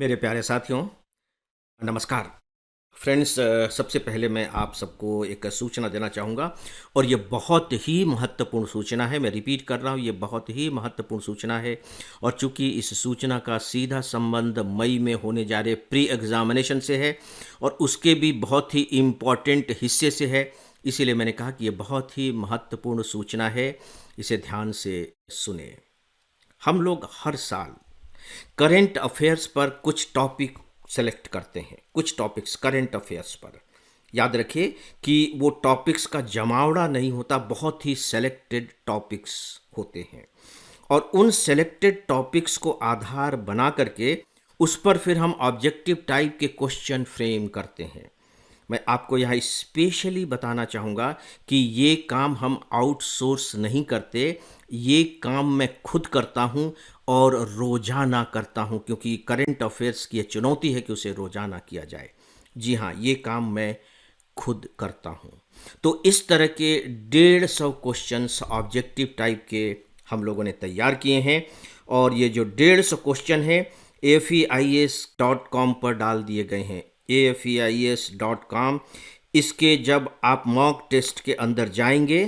मेरे प्यारे साथियों, नमस्कार। फ्रेंड्स, सबसे पहले मैं आप सबको एक सूचना देना चाहूँगा और ये बहुत ही महत्वपूर्ण सूचना है। मैं रिपीट कर रहा हूँ, ये बहुत ही महत्वपूर्ण सूचना है और चूँकि इस सूचना का सीधा संबंध मई में होने जा रहे प्री एग्ज़ामिनेशन से है और उसके भी बहुत ही इम्पोर्टेंट हिस्से से है, इसीलिए मैंने कहा कि ये बहुत ही महत्वपूर्ण सूचना है, इसे ध्यान से सुनें। हम लोग हर साल करंट अफेयर्स पर कुछ टॉपिक सेलेक्ट करते हैं, कुछ टॉपिक्स करंट अफेयर्स पर। याद रखिए कि वो टॉपिक्स का जमावड़ा नहीं होता, बहुत ही सेलेक्टेड टॉपिक्स होते हैं और उन सेलेक्टेड टॉपिक्स को आधार बना करके उस पर फिर हम ऑब्जेक्टिव टाइप के क्वेश्चन फ्रेम करते हैं। मैं आपको यहाँ स्पेशली बताना चाहूँगा कि ये काम हम आउटसोर्स नहीं करते, ये काम मैं खुद करता हूँ और रोज़ाना करता हूँ, क्योंकि करंट अफेयर्स की ये चुनौती है कि उसे रोज़ाना किया जाए। जी हाँ, ये काम मैं खुद करता हूँ। तो इस तरह के 150 क्वेश्चंस ऑब्जेक्टिव टाइप के हम लोगों ने तैयार किए हैं और ये जो 150 क्वेश्चन हैं AFEIS.com पर डाल दिए गए हैं। AFEIS.com, इसके जब आप मॉक टेस्ट के अंदर जाएंगे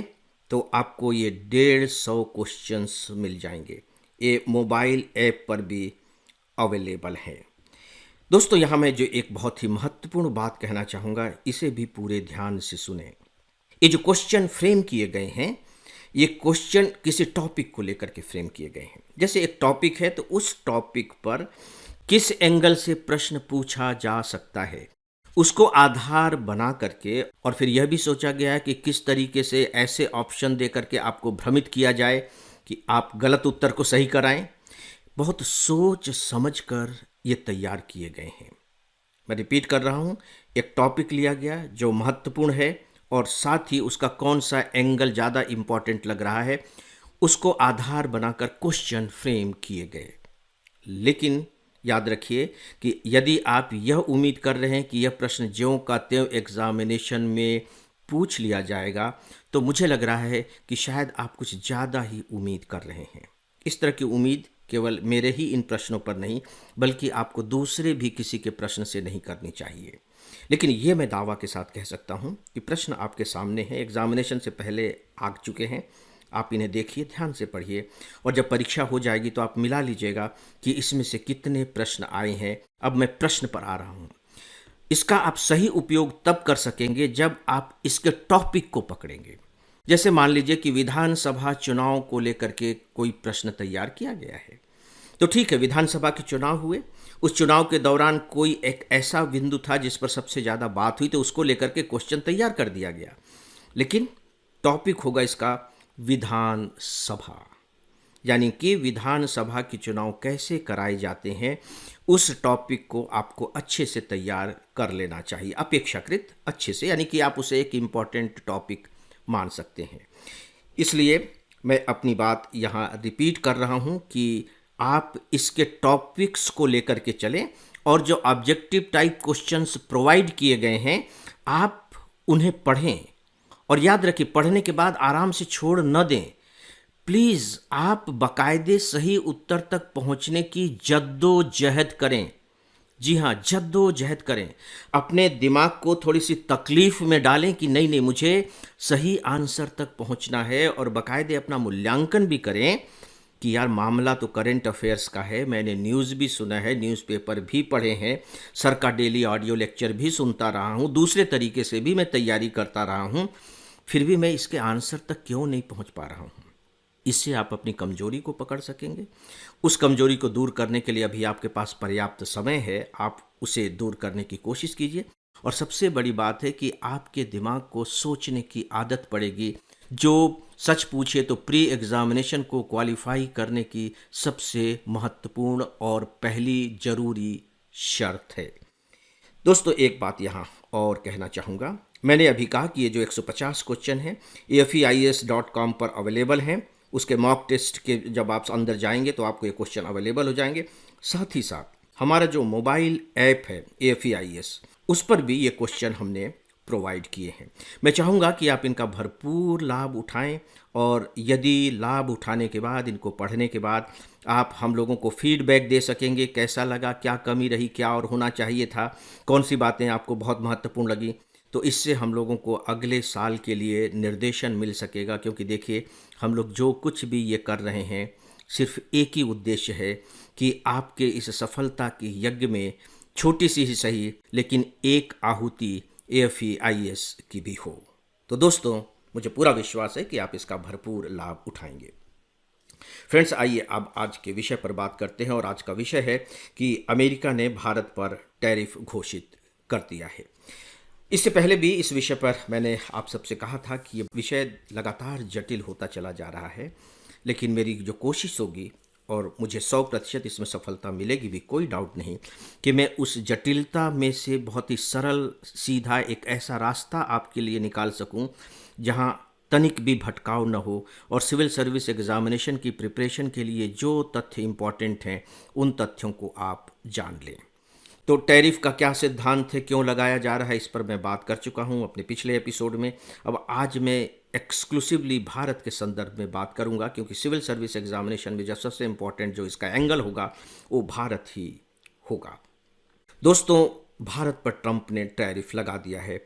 तो आपको ये 150 क्वेश्चंस मिल जाएंगे। ये मोबाइल ऐप पर भी अवेलेबल है। दोस्तों, यहाँ मैं जो एक बहुत ही महत्वपूर्ण बात कहना चाहूँगा, इसे भी पूरे ध्यान से सुने। ये जो क्वेश्चन फ्रेम किए गए हैं, ये क्वेश्चन किसी टॉपिक को लेकर के फ्रेम किए गए हैं। जैसे एक टॉपिक है तो उस टॉपिक पर किस एंगल से प्रश्न पूछा जा सकता है, उसको आधार बना करके और फिर यह भी सोचा गया है कि किस तरीके से ऐसे ऑप्शन दे करके आपको भ्रमित किया जाए कि आप गलत उत्तर को सही कराएं। बहुत सोच समझ कर ये तैयार किए गए हैं। मैं रिपीट कर रहा हूँ, एक टॉपिक लिया गया जो महत्वपूर्ण है और साथ ही उसका कौन सा एंगल ज़्यादा इम्पॉर्टेंट लग रहा है, उसको आधार बनाकर क्वेश्चन फ्रेम किए गए। लेकिन याद रखिए कि यदि आप यह उम्मीद कर रहे हैं कि यह प्रश्न ज्यों का त्यों एग्जामिनेशन में पूछ लिया जाएगा, तो मुझे लग रहा है कि शायद आप कुछ ज़्यादा ही उम्मीद कर रहे हैं। इस तरह की उम्मीद केवल मेरे ही इन प्रश्नों पर नहीं, बल्कि आपको दूसरे भी किसी के प्रश्न से नहीं करनी चाहिए। लेकिन ये मैं दावा के साथ कह सकता हूँ कि प्रश्न आपके सामने हैं, एग्जामिनेशन से पहले आ चुके हैं। आप इन्हें देखिए, ध्यान से पढ़िए और जब परीक्षा हो जाएगी तो आप मिला लीजिएगा कि इसमें से कितने प्रश्न आए हैं। अब मैं प्रश्न पर आ रहा हूँ। इसका आप सही उपयोग तब कर सकेंगे जब आप इसके टॉपिक को पकड़ेंगे। जैसे मान लीजिए कि विधानसभा चुनाव को लेकर के कोई प्रश्न तैयार किया गया है, तो ठीक है, विधानसभा के चुनाव हुए, उस चुनाव के दौरान कोई एक ऐसा बिंदु था जिस पर सबसे ज़्यादा बात हुई, तो उसको लेकर के क्वेश्चन तैयार कर दिया गया। लेकिन टॉपिक होगा इसका विधानसभा, यानी कि विधानसभा के चुनाव कैसे कराए जाते हैं, उस टॉपिक को आपको अच्छे से तैयार कर लेना चाहिए, अपेक्षाकृत अच्छे से, यानी कि आप उसे एक इम्पॉर्टेंट टॉपिक मान सकते हैं। इसलिए मैं अपनी बात यहाँ रिपीट कर रहा हूँ कि आप इसके टॉपिक्स को लेकर के चलें और जो ऑब्जेक्टिव टाइप क्वेश्चंस प्रोवाइड किए गए हैं, आप उन्हें पढ़ें और याद रखिए, पढ़ने के बाद आराम से छोड़ न दें। प्लीज़ आप बाकायदे सही उत्तर तक पहुंचने की जद्दोजहद करें। जी हाँ, जद्दोजहद करें। अपने दिमाग को थोड़ी सी तकलीफ में डालें कि नहीं नहीं, मुझे सही आंसर तक पहुंचना है और बाकायदे अपना मूल्यांकन भी करें कि यार मामला तो करंट अफेयर्स का है, मैंने न्यूज़ भी सुना है, न्यूज़पेपर भी पढ़े हैं, सर का डेली ऑडियो लेक्चर भी सुनता रहा हूँ, दूसरे तरीके से भी मैं तैयारी करता रहा हूँ, फिर भी मैं इसके आंसर तक क्यों नहीं पहुँच पा रहा हूँ। इससे आप अपनी कमजोरी को पकड़ सकेंगे। उस कमजोरी को दूर करने के लिए अभी आपके पास पर्याप्त समय है, आप उसे दूर करने की कोशिश कीजिए। और सबसे बड़ी बात है कि आपके दिमाग को सोचने की आदत पड़ेगी, जो सच पूछे तो प्री एग्जामिनेशन को क्वालिफाई करने की सबसे महत्वपूर्ण और पहली जरूरी शर्त है। दोस्तों, एक बात यहाँ और कहना चाहूँगा। मैंने अभी कहा कि ये जो 150 क्वेश्चन हैं AFEIS.com पर अवेलेबल हैं। उसके मॉक टेस्ट के जब आप अंदर जाएंगे तो आपको ये क्वेश्चन अवेलेबल हो जाएंगे। साथ ही साथ हमारा जो मोबाइल ऐप है AFEIS, उस पर भी ये क्वेश्चन हमने प्रोवाइड किए हैं। मैं चाहूँगा कि आप इनका भरपूर लाभ उठाएं और यदि लाभ उठाने के बाद, इनको पढ़ने के बाद आप हम लोगों को फीडबैक दे सकेंगे, कैसा लगा, क्या कमी रही, क्या और होना चाहिए था, कौन सी बातें आपको बहुत महत्वपूर्ण लगी, तो इससे हम लोगों को अगले साल के लिए निर्देशन मिल सकेगा। क्योंकि देखिए, हम लोग जो कुछ भी ये कर रहे हैं, सिर्फ एक ही उद्देश्य है कि आपके इस सफलता के यज्ञ में छोटी सी ही सही, लेकिन एक आहुति AFE-IAS की भी हो। तो दोस्तों, मुझे पूरा विश्वास है कि आप इसका भरपूर लाभ उठाएंगे। फ्रेंड्स, आइए अब आज के विषय पर बात करते हैं। और आज का विषय है कि अमेरिका ने भारत पर टैरिफ घोषित कर दिया है। इससे पहले भी इस विषय पर मैंने आप सबसे कहा था कि ये विषय लगातार जटिल होता चला जा रहा है, लेकिन मेरी जो कोशिश होगी और मुझे 100% इसमें सफलता मिलेगी भी, कोई डाउट नहीं, कि मैं उस जटिलता में से बहुत ही सरल सीधा एक ऐसा रास्ता आपके लिए निकाल सकूं जहां तनिक भी भटकाव न हो और सिविल सर्विस एग्जामिनेशन की प्रिपरेशन के लिए जो तथ्य इम्पॉर्टेंट हैं उन तथ्यों को आप जान लें। तो टैरिफ का क्या सिद्धांत है, क्यों लगाया जा रहा है, इस पर मैं बात कर चुका हूं अपने पिछले एपिसोड में। अब आज मैं एक्सक्लूसिवली भारत के संदर्भ में बात करूंगा, क्योंकि सिविल सर्विस एग्जामिनेशन में जब सबसे इम्पॉर्टेंट जो इसका एंगल होगा वो भारत ही होगा। दोस्तों, भारत पर ट्रंप ने टैरिफ लगा दिया है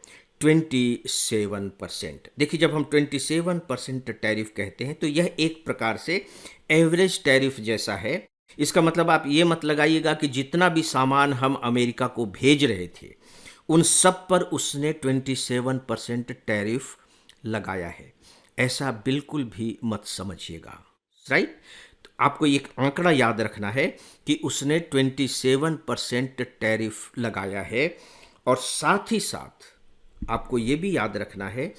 27%। देखिए, जब हम 27% टैरिफ कहते हैं तो यह एक प्रकार से एवरेज टैरिफ जैसा है। इसका मतलब आप ये मत लगाइएगा कि जितना भी सामान हम अमेरिका को भेज रहे थे उन सब पर उसने 27% टैरिफ लगाया है, ऐसा बिल्कुल भी मत समझिएगा। राइट? तो आपको एक आंकड़ा याद रखना है कि उसने 27% टैरिफ लगाया है। और साथ ही साथ आपको ये भी याद रखना है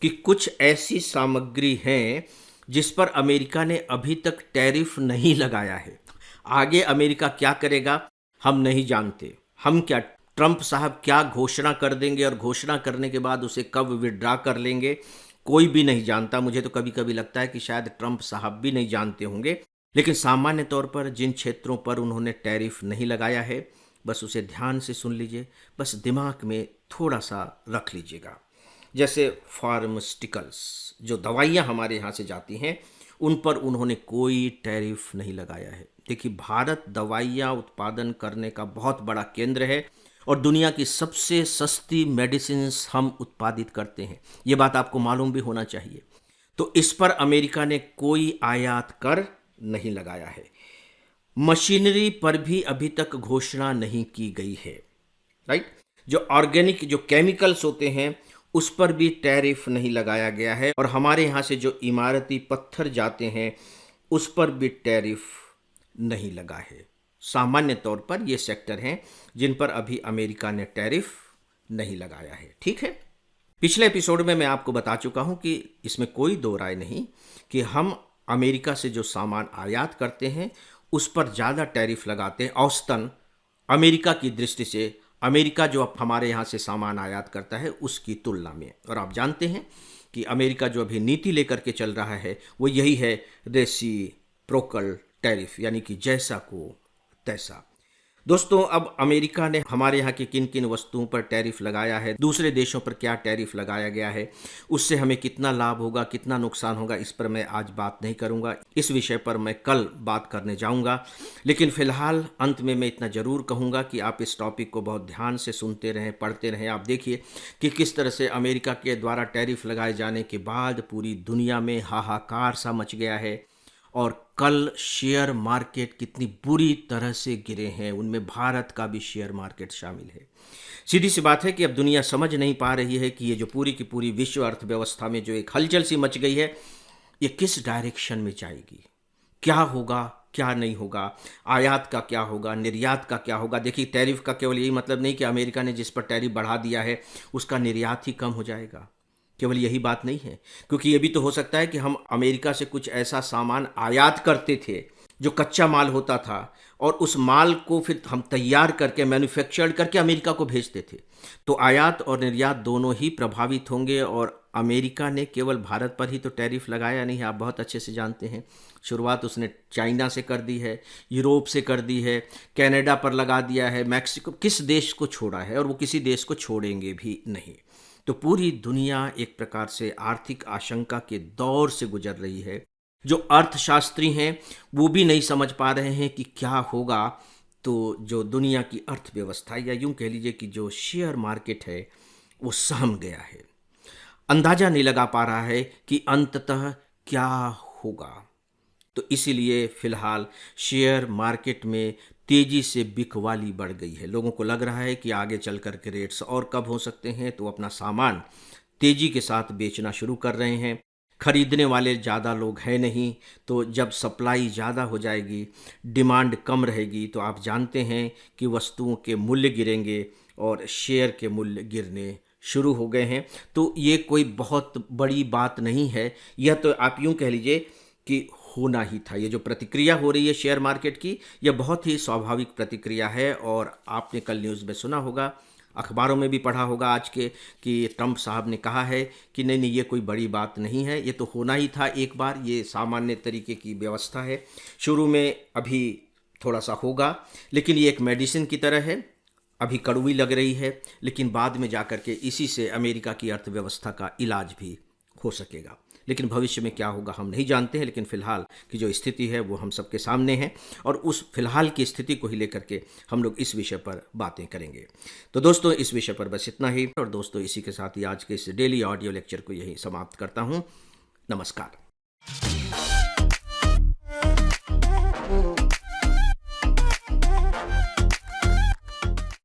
कि कुछ ऐसी सामग्री हैं जिस पर अमेरिका ने अभी तक टैरिफ नहीं लगाया है। आगे अमेरिका क्या करेगा हम नहीं जानते। हम क्या, ट्रंप साहब क्या घोषणा कर देंगे और घोषणा करने के बाद उसे कब विड्रा कर लेंगे, कोई भी नहीं जानता। मुझे तो कभी कभी लगता है कि शायद ट्रंप साहब भी नहीं जानते होंगे। लेकिन सामान्य तौर पर जिन क्षेत्रों पर उन्होंने टैरिफ नहीं लगाया है, बस उसे ध्यान से सुन लीजिए, बस दिमाग में थोड़ा सा रख लीजिएगा। जैसे फार्मास्यूटिकल्स, जो दवाइयाँ हमारे यहाँ से जाती हैं, उन पर उन्होंने कोई टैरिफ नहीं लगाया है। देखिए, भारत दवाइयाँ उत्पादन करने का बहुत बड़ा केंद्र है और दुनिया की सबसे सस्ती मेडिसिन्स हम उत्पादित करते हैं, ये बात आपको मालूम भी होना चाहिए। तो इस पर अमेरिका ने कोई आयात कर नहीं लगाया है। मशीनरी पर भी अभी तक घोषणा नहीं की गई है। राइट? जो ऑर्गेनिक, जो केमिकल्स होते हैं, उस पर भी टैरिफ नहीं लगाया गया है। और हमारे यहाँ से जो इमारती पत्थर जाते हैं उस पर भी टैरिफ नहीं लगा है। सामान्य तौर पर ये सेक्टर हैं जिन पर अभी अमेरिका ने टैरिफ नहीं लगाया है। ठीक है? पिछले एपिसोड में मैं आपको बता चुका हूं कि इसमें कोई दो राय नहीं कि हम अमेरिका से जो सामान आयात करते हैं उस पर ज़्यादा टैरिफ लगाते हैं औसतन अमेरिका की दृष्टि से। अमेरिका जो अब हमारे यहाँ से सामान आयात करता है उसकी तुलना में। और आप जानते हैं कि अमेरिका जो अभी नीति लेकर के चल रहा है वो यही है, रेसिप्रोकल टैरिफ, यानी कि जैसा को तैसा। दोस्तों, अब अमेरिका ने हमारे यहाँ की किन किन वस्तुओं पर टैरिफ लगाया है, दूसरे देशों पर क्या टैरिफ लगाया गया है, उससे हमें कितना लाभ होगा, कितना नुकसान होगा, इस पर मैं आज बात नहीं करूँगा। इस विषय पर मैं कल बात करने जाऊँगा। लेकिन फ़िलहाल अंत में मैं इतना ज़रूर कहूँगा कि आप इस टॉपिक को बहुत ध्यान से सुनते रहें, पढ़ते रहें। आप देखिए कि किस तरह से अमेरिका के द्वारा टैरिफ लगाए जाने के बाद पूरी दुनिया में हाहाकार सा मच गया है और कल शेयर मार्केट कितनी बुरी तरह से गिरे हैं, उनमें भारत का भी शेयर मार्केट शामिल है। सीधी सी बात है कि अब दुनिया समझ नहीं पा रही है कि ये जो पूरी की पूरी विश्व अर्थव्यवस्था में जो एक हलचल सी मच गई है, ये किस डायरेक्शन में जाएगी, क्या होगा, क्या नहीं होगा, आयात का क्या होगा, निर्यात का क्या होगा। देखिए, टैरिफ का केवल यही मतलब नहीं कि अमेरिका ने जिस पर टैरिफ बढ़ा दिया है उसका निर्यात ही कम हो जाएगा, केवल यही बात नहीं है। क्योंकि ये भी तो हो सकता है कि हम अमेरिका से कुछ ऐसा सामान आयात करते थे जो कच्चा माल होता था और उस माल को फिर हम तैयार करके, मैन्युफैक्चर्ड करके अमेरिका को भेजते थे। तो आयात और निर्यात दोनों ही प्रभावित होंगे। और अमेरिका ने केवल भारत पर ही तो टैरिफ लगाया नहीं है, आप बहुत अच्छे से जानते हैं। शुरुआत उसने चाइना से कर दी है, यूरोप से कर दी है, कनाडा पर लगा दिया है, मैक्सिको, किस देश को छोड़ा है, और वो किसी देश को छोड़ेंगे भी नहीं। तो पूरी दुनिया एक प्रकार से आर्थिक आशंका के दौर से गुजर रही है। जो अर्थशास्त्री हैं वो भी नहीं समझ पा रहे हैं कि क्या होगा। तो जो दुनिया की अर्थव्यवस्था या यूं कह लीजिए कि जो शेयर मार्केट है वो सहम गया है। अंदाजा नहीं लगा पा रहा है कि अंततः क्या होगा। तो इसीलिए फिलहाल शेयर मार्केट में तेजी से बिकवाली बढ़ गई है। लोगों को लग रहा है कि आगे चल कर के रेट्स और कब हो सकते हैं, तो अपना सामान तेजी के साथ बेचना शुरू कर रहे हैं। खरीदने वाले ज़्यादा लोग हैं नहीं, तो जब सप्लाई ज़्यादा हो जाएगी, डिमांड कम रहेगी, तो आप जानते हैं कि वस्तुओं के मूल्य गिरेंगे और शेयर के मूल्य गिरने शुरू हो गए हैं। तो ये कोई बहुत बड़ी बात नहीं है। यह तो आप यूं कह लीजिए कि होना ही था। ये जो प्रतिक्रिया हो रही है शेयर मार्केट की, यह बहुत ही स्वाभाविक प्रतिक्रिया है। और आपने कल न्यूज़ में सुना होगा, अखबारों में भी पढ़ा होगा आज के, कि ट्रंप साहब ने कहा है कि नहीं नहीं, ये कोई बड़ी बात नहीं है, ये तो होना ही था एक बार, ये सामान्य तरीके की व्यवस्था है। शुरू में अभी थोड़ा सा होगा, लेकिन ये एक मेडिसिन की तरह है। अभी कड़वी लग रही है, लेकिन बाद में जाकर के इसी से अमेरिका की अर्थव्यवस्था का इलाज भी हो सकेगा। लेकिन भविष्य में क्या होगा हम नहीं जानते हैं। लेकिन फिलहाल की जो स्थिति है वो हम सबके सामने है, और उस फिलहाल की स्थिति को ही लेकर के हम लोग इस विषय पर बातें करेंगे। तो दोस्तों, इस विषय पर बस इतना ही। और दोस्तों, इसी के साथ ही आज के इस डेली ऑडियो लेक्चर को यही समाप्त करता हूँ। नमस्कार।